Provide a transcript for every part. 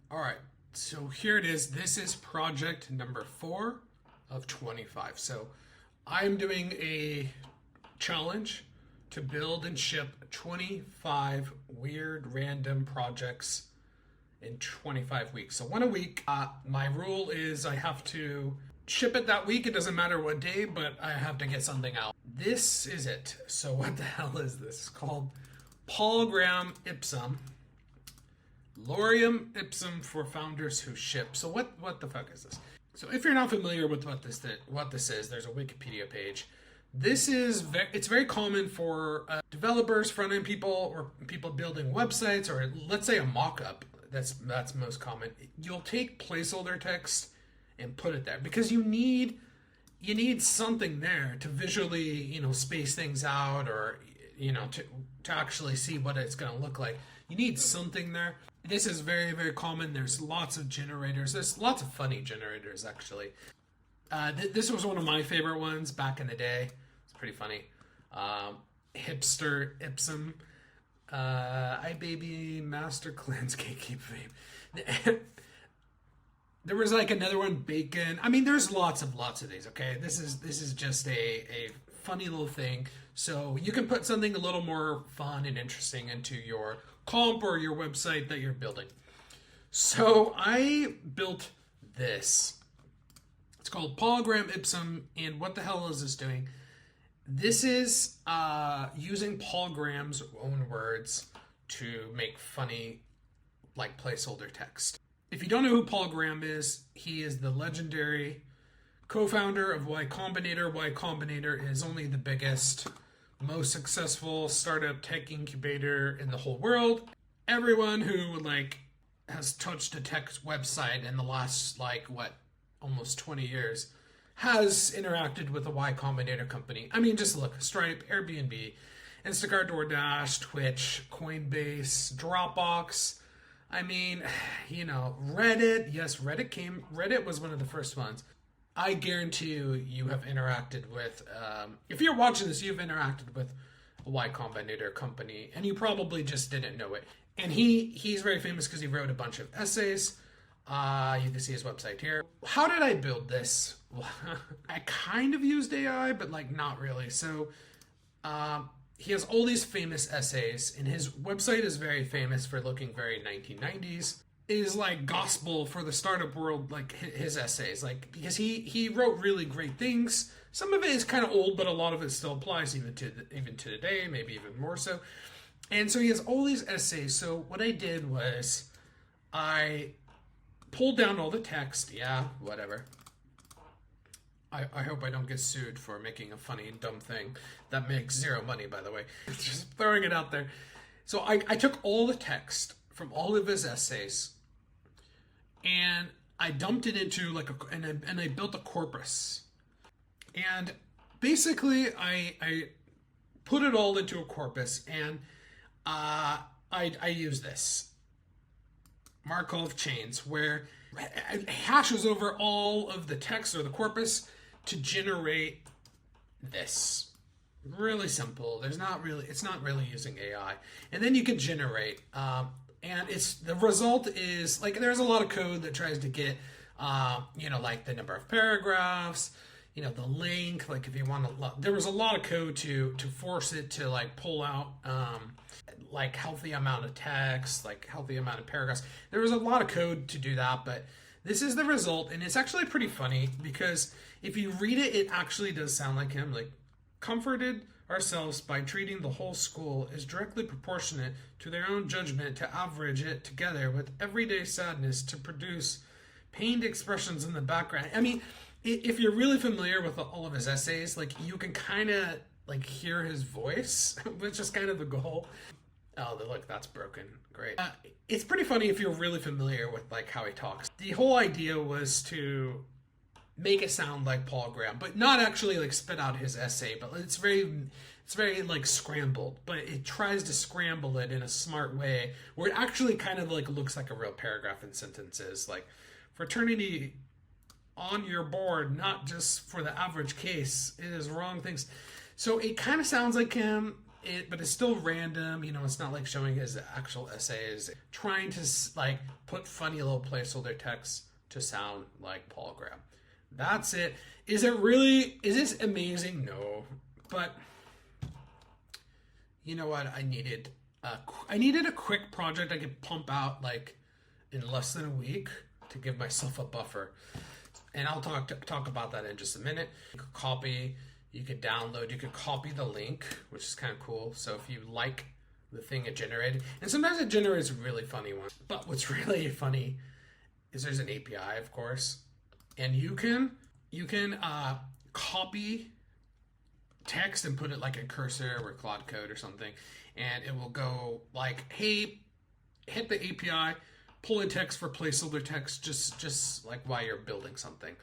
All right, so here it is. This is project number 4 of 25. So I'm doing a challenge to build and ship 25 weird random projects in 25 weeks. So one a week. My rule is I have to ship it that week. It doesn't matter what day, but I have to get something out. This is it. So what the hell is this? It's called Polygram Ipsum. Lorem ipsum for founders who ship. So what the fuck is this? So if you're not familiar with what this is, there's a Wikipedia page. It's very common for developers, front-end people, or people building websites, or let's say a mock-up. That's most common. You'll take placeholder text and put it there because you need something there to visually, space things out, or to actually see what it's going to look like. You need something there. This is very, very common. There's lots of generators. There's lots of funny generators, actually. This was one of my favorite ones back in the day. It's pretty funny. Hipster Ipsum. iBaby Master Cleanse Gatekeep Vape. There was like another one, Bacon. I mean, there's lots of these, okay? This is just a funny little thing. So you can put something a little more fun and interesting into your comp or your website that you're building. So I built this. It's called Polygram Ipsum, and what the hell is this doing? This is using Polygram's own words to make funny, like, placeholder text. If you don't know who Polygram is, he is the legendary co-founder of Y Combinator. Y Combinator is only the biggest, most successful startup tech incubator in the whole world. Everyone who has touched a tech website in the last almost 20 years has interacted with a Y Combinator company. I mean, just look: Stripe, Airbnb, Instacart, DoorDash, Twitch, Coinbase, Dropbox. I mean, Reddit. Yes, Reddit was one of the first ones. I guarantee you have interacted with, if you're watching this, you've interacted with a Y Combinator company, and you probably just didn't know it. And he's very famous because he wrote a bunch of essays. You can see his website here. How did I build this? Well, I kind of used AI, but not really. So he has all these famous essays, and his website is very famous for looking very 1990s. It is like gospel for the startup world, his essays, because he wrote really great things. Some of it is kind of old, but a lot of it still applies even to today, maybe even more so. And so he has all these essays. So what I did was I pulled down all the text. Yeah, whatever. I hope I don't get sued for making a funny and dumb thing that makes zero money, by the way. Just throwing it out there. So I took all the text from all of his essays, and I dumped it into and I built a corpus. And basically I put it all into a corpus, and I use this Markov chains where it hashes over all of the text or the corpus to generate this. Really simple. It's not really using AI. And then you can generate, and the result is there's a lot of code that tries to get, the number of paragraphs, the length, if you want to, there was a lot of code to force it to pull out, healthy amount of text, healthy amount of paragraphs. There was a lot of code to do that, but this is the result, and it's actually pretty funny because if you read it, it actually does sound like him. Comforted ourselves by treating the whole school as directly proportionate to their own judgment to average it together with everyday sadness to produce pained expressions in the background. I mean, if you're really familiar with all of his essays, you can kind of hear his voice, which is kind of the goal. Oh, look, that's broken. Great. It's pretty funny if you're really familiar with how he talks. The whole idea was to make it sound like Polygram, but not actually spit out his essay. But it's very scrambled. But it tries to scramble it in a smart way where it actually kind of looks like a real paragraph in sentences. Fraternity on your board, not just for the average case. It is wrong things. So it kind of sounds like him. but it's still random. You know, it's not like showing his actual essays. Trying to like put funny little placeholder text to sound like Paul Graham. That's it. Is this amazing? No, but you know what? I needed a quick project I could pump out like in less than a week to give myself a buffer. And I'll talk about that in just a minute. You could copy, you could download, you could copy the link, which is kind of cool. So if you like the thing it generated, and sometimes it generates really funny ones. But what's really funny is there's an API, of course, and you can copy text and put it like a cursor or Claude Code or something, and it will go like, hey, hit the API, pull in text for placeholder text, just like while you're building something.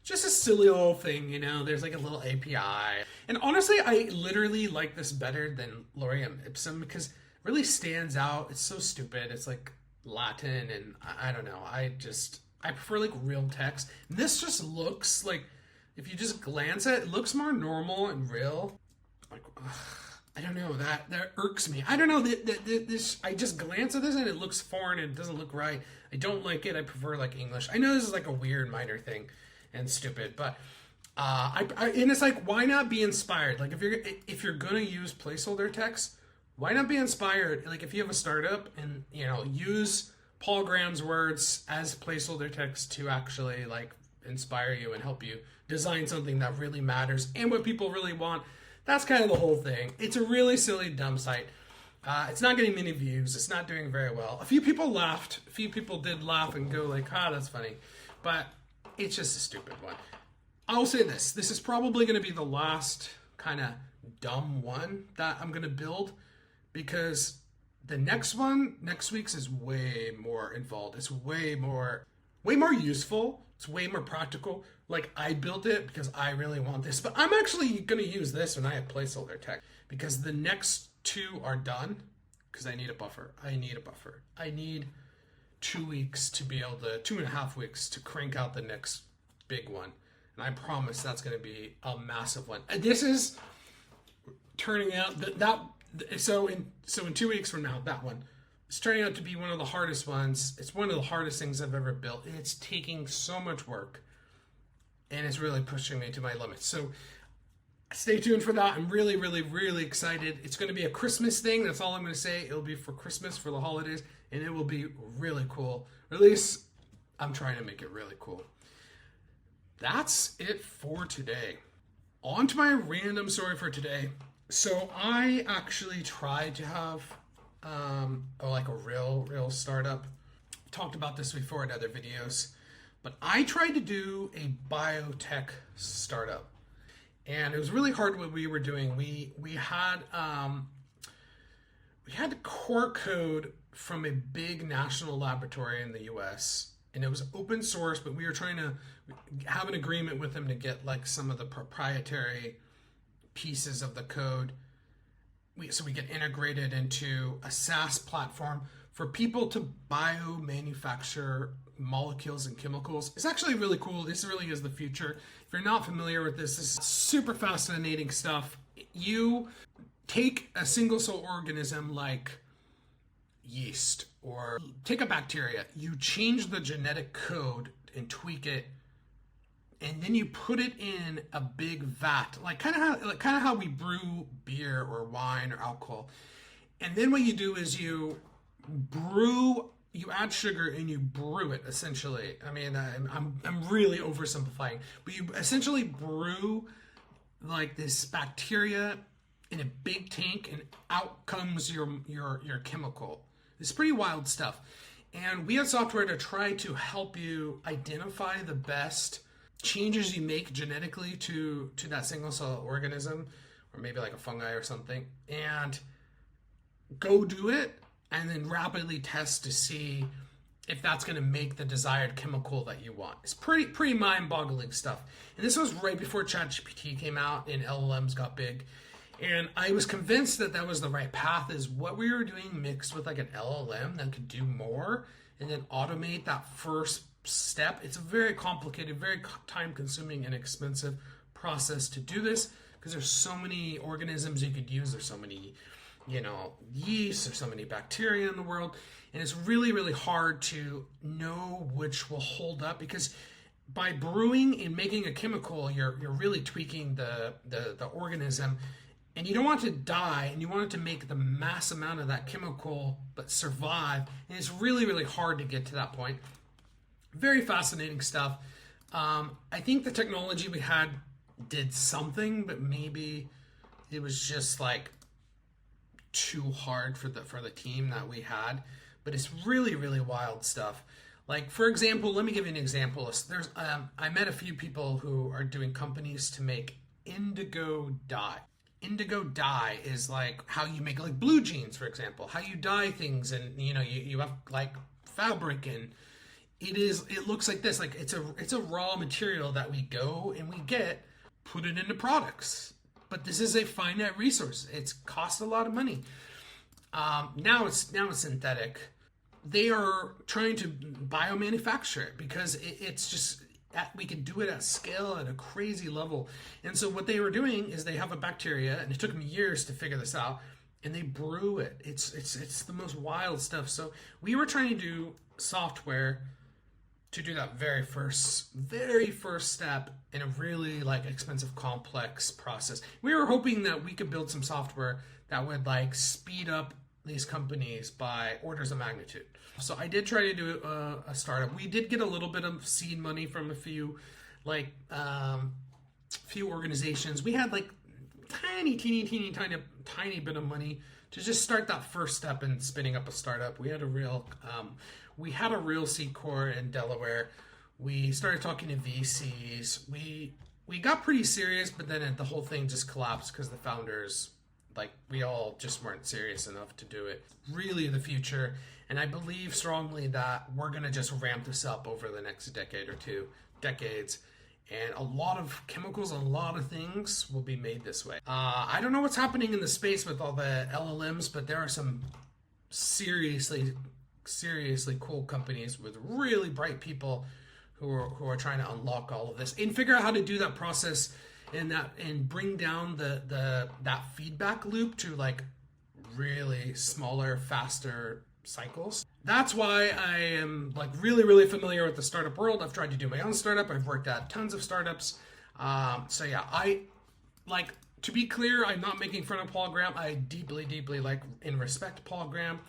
Just a silly little thing, you know, there's like a little API. And honestly, I literally like this better than Lorem Ipsum because it really stands out. It's so stupid. It's like Latin, and I don't know. I prefer like real text. And this just looks like, if you just glance at it, it looks more normal and real. Like, I don't know, that irks me. I don't know, this, I just glance at this and it looks foreign and it doesn't look right. I don't like it. I prefer like English. I know this is like a weird minor thing and stupid, but and it's like, why not be inspired? Like if you're gonna use placeholder text, why not be inspired? Like if you have a startup and, you know, use Paul Graham's words as placeholder text to actually like inspire you and help you design something that really matters and what people really want. That's kind of the whole thing. It's a really silly, dumb site. It's not getting many views. It's not doing very well. A few people laughed. A few people did laugh and go like, that's funny. But it's just a stupid one. I'll say this. This is probably going to be the last kind of dumb one that I'm going to build, because the next week's is way more involved. It's way more useful. It's way more practical. Like, I built it because I really want this, but I'm actually going to use this when I have placeholder text, because the next two are done, because I need a buffer. I need 2 weeks to be able to, 2.5 weeks to crank out the next big one. And I promise that's going to be a massive one. And this is turning out so in 2 weeks from now, that one, it's turning out to be one of the hardest ones. It's one of the hardest things I've ever built. And it's taking so much work, and it's really pushing me to my limits. So stay tuned for that. I'm really, really, really excited. It's going to be a Christmas thing. That's all I'm going to say. It'll be for Christmas, for the holidays, and it will be really cool. Or at least I'm trying to make it really cool. That's it for today. On to my random story for today. So I actually tried to have like a real startup. Talked about this before in other videos, but I tried to do a biotech startup, and it was really hard what we were doing. We had core code from a big national laboratory in the US, and it was open source, but we were trying to have an agreement with them to get like some of the proprietary pieces of the code so we get integrated into a SaaS platform for people to biomanufacture molecules and chemicals. It's actually really cool. This really is the future. If you're not familiar with this is super fascinating stuff. You take a single cell organism like yeast, or take a bacteria, you change the genetic code and tweak it, and then you put it in a big vat, like kind of how we brew beer or wine or alcohol. And then what you do is you add sugar and you brew it, essentially. I mean, I'm really oversimplifying, but you essentially brew like this bacteria in a big tank, and out comes your chemical. It's pretty wild stuff. And we had software to try to help you identify the best changes you make genetically to that single cell organism, or maybe like a fungi or something, and go do it and then rapidly test to see if that's going to make the desired chemical that you want. It's pretty mind-boggling stuff. And this was right before ChatGPT came out and LLMs got big. And I was convinced that was the right path, is what we were doing mixed with like an LLM that could do more and then automate that first step. It's a very complicated, very time-consuming and expensive process to do this, because there's so many organisms you could use. There's so many, yeast, there's so many bacteria in the world, and it's really, really hard to know which will hold up, because by brewing and making a chemical, you're really tweaking the organism, and you don't want it to die, and you want it to make the mass amount of that chemical but survive, and it's really, really hard to get to that point. Very fascinating stuff. I think the technology we had did something, but maybe it was just like too hard for the team that we had. But it's really, really wild stuff. Like, for example, let me give you an example. There's I met a few people who are doing companies to make indigo dye. Indigo dye is like how you make like blue jeans, for example, how you dye things, and you have like fabric, and it looks like this. Like it's a raw material that we go and we put it into products. But this is a finite resource. It's cost a lot of money. Now it's synthetic. They are trying to biomanufacture it because it's just we can do it at scale at a crazy level. And so what they were doing is they have a bacteria, and it took them years to figure this out, and they brew it. It's the most wild stuff. So we were trying to do software to do that very first step in a really like expensive, complex process. We were hoping that we could build some software that would like speed up these companies by orders of magnitude. So I did try to do a startup. We did get a little bit of seed money from a few organizations. We had like tiny bit of money to just start that first step in spinning up a startup. We had a real seed core in Delaware. We started talking to VCs. We got pretty serious, but then the whole thing just collapsed because the founders, like, we all just weren't serious enough to do it. Really the future, and I believe strongly that we're going to just ramp this up over the next decade or decades, and a lot of chemicals, a lot of things will be made this way. I don't know what's happening in the space with all the LLMs, but there are some seriously cool companies with really bright people who are trying to unlock all of this and figure out how to do that process and bring down that feedback loop to like really smaller, faster cycles. That's why I am like really, really familiar with the startup world. I've tried to do my own startup. I've worked at tons of startups. So yeah, I like, to be clear, I'm not making fun of Paul Graham. I deeply, deeply like and respect Paul Graham.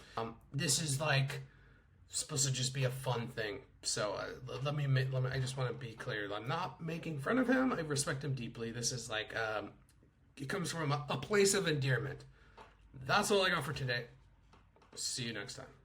This is like supposed to just be a fun thing. So let me. I just want to be clear. I'm not making fun of him. I respect him deeply. This is like it comes from a place of endearment. That's all I got for today. See you next time.